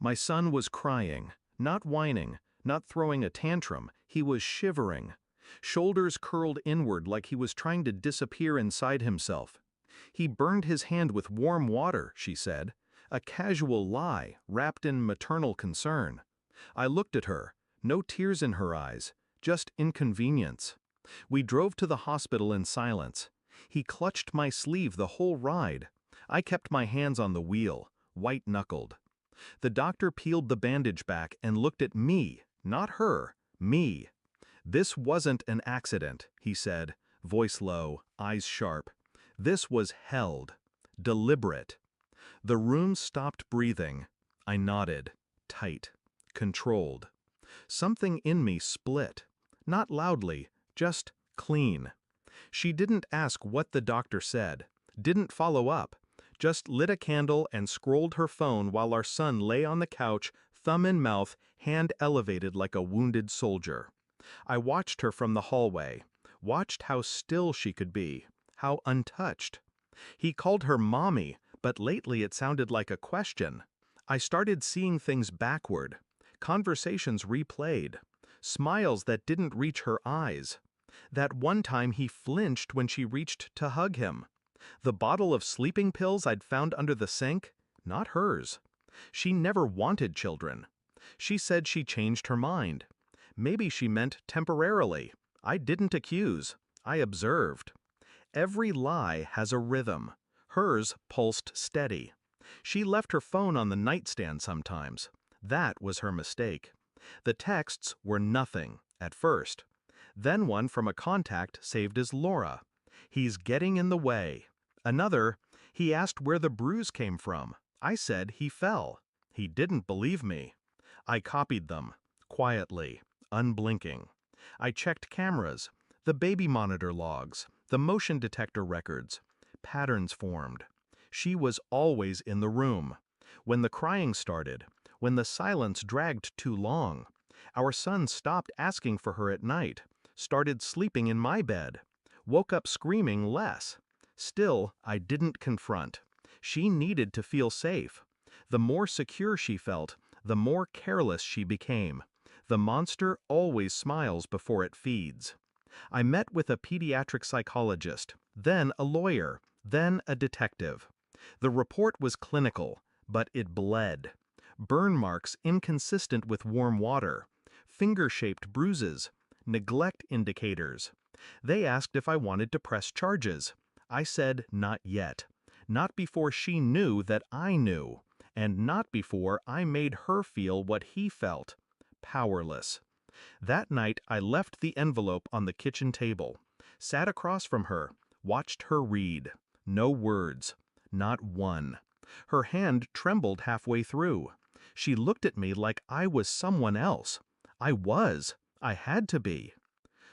My son was crying, not whining, not throwing a tantrum, he was shivering. Shoulders curled inward like he was trying to disappear inside himself. He burned his hand with warm water, she said, a casual lie wrapped in maternal concern. I looked at her, no tears in her eyes, just inconvenience. We drove to the hospital in silence. He clutched my sleeve the whole ride. I kept my hands on the wheel, white-knuckled. The doctor peeled the bandage back and looked at me, not her, me. "This wasn't an accident," he said, voice low, eyes sharp. "This was held. Deliberate." The room stopped breathing. I nodded, tight, controlled. Something in me split. Not loudly, just clean. She didn't ask what the doctor said, didn't follow up, just lit a candle and scrolled her phone while our son lay on the couch, thumb in mouth, hand elevated like a wounded soldier. I watched her from the hallway, watched how still she could be, how untouched. He called her mommy, but lately it sounded like a question. I started seeing things backward, conversations replayed, smiles that didn't reach her eyes. That one time he flinched when she reached to hug him. The bottle of sleeping pills I'd found under the sink, not hers. She never wanted children. She said she changed her mind. Maybe she meant temporarily. I didn't accuse. I observed. Every lie has a rhythm. Hers pulsed steady. She left her phone on the nightstand sometimes. That was her mistake. The texts were nothing, at first. Then one from a contact saved as Laura. "He's getting in the way." Another, "He asked where the bruise came from. I said he fell." He didn't believe me. I copied them, quietly, unblinking. I checked cameras, the baby monitor logs, the motion detector records. Patterns formed. She was always in the room. When the crying started, when the silence dragged too long, our son stopped asking for her at night, started sleeping in my bed, woke up screaming less. Still, I didn't confront. She needed to feel safe. The more secure she felt, the more careless she became. The monster always smiles before it feeds. I met with a pediatric psychologist, then a lawyer, then a detective. The report was clinical, but it bled. Burn marks inconsistent with warm water, finger-shaped bruises, neglect indicators. They asked if I wanted to press charges. I said not yet. Not before she knew that I knew, and not before I made her feel what he felt. Powerless. That night I left the envelope on the kitchen table, sat across from her, watched her read. No words. Not one. Her hand trembled halfway through. She looked at me like I was someone else. I was. I had to be.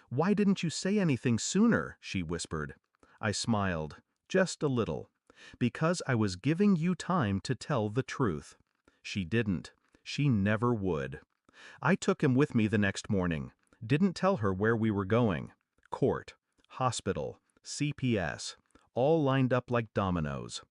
"Why didn't you say anything sooner?" she whispered. I smiled, just a little. "Because I was giving you time to tell the truth." She didn't. She never would. I took him with me the next morning. Didn't tell her where we were going. Court, hospital, CPS, all lined up like dominoes.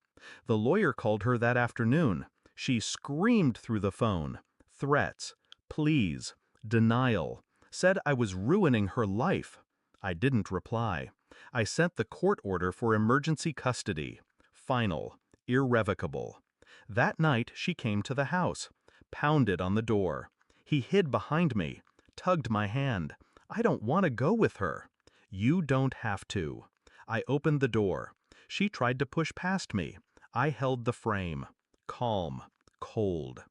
The lawyer called her that afternoon. She screamed through the phone. Threats, pleas, denial. Said I was ruining her life. I didn't reply. I sent the court order for emergency custody. Final, irrevocable. That night she came to the house, pounded on the door. He hid behind me, tugged my hand. "I don't want to go with her." "You don't have to." I opened the door. She tried to push past me. I held the frame. Calm, cold.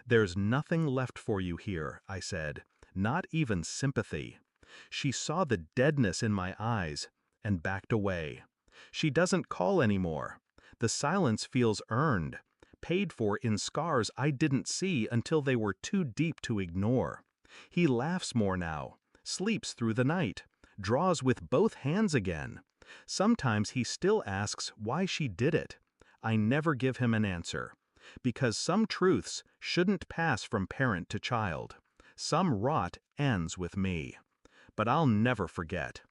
"There's nothing left for you here," I said. Not even sympathy. She saw the deadness in my eyes and backed away. She doesn't call anymore. The silence feels earned, paid for in scars I didn't see until they were too deep to ignore. He laughs more now, sleeps through the night, draws with both hands again. Sometimes he still asks why she did it. I never give him an answer, because some truths shouldn't pass from parent to child. Some rot ends with me. But I'll never forget.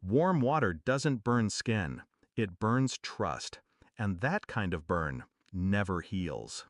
Warm water doesn't burn skin, it burns trust, and that kind of burn never heals.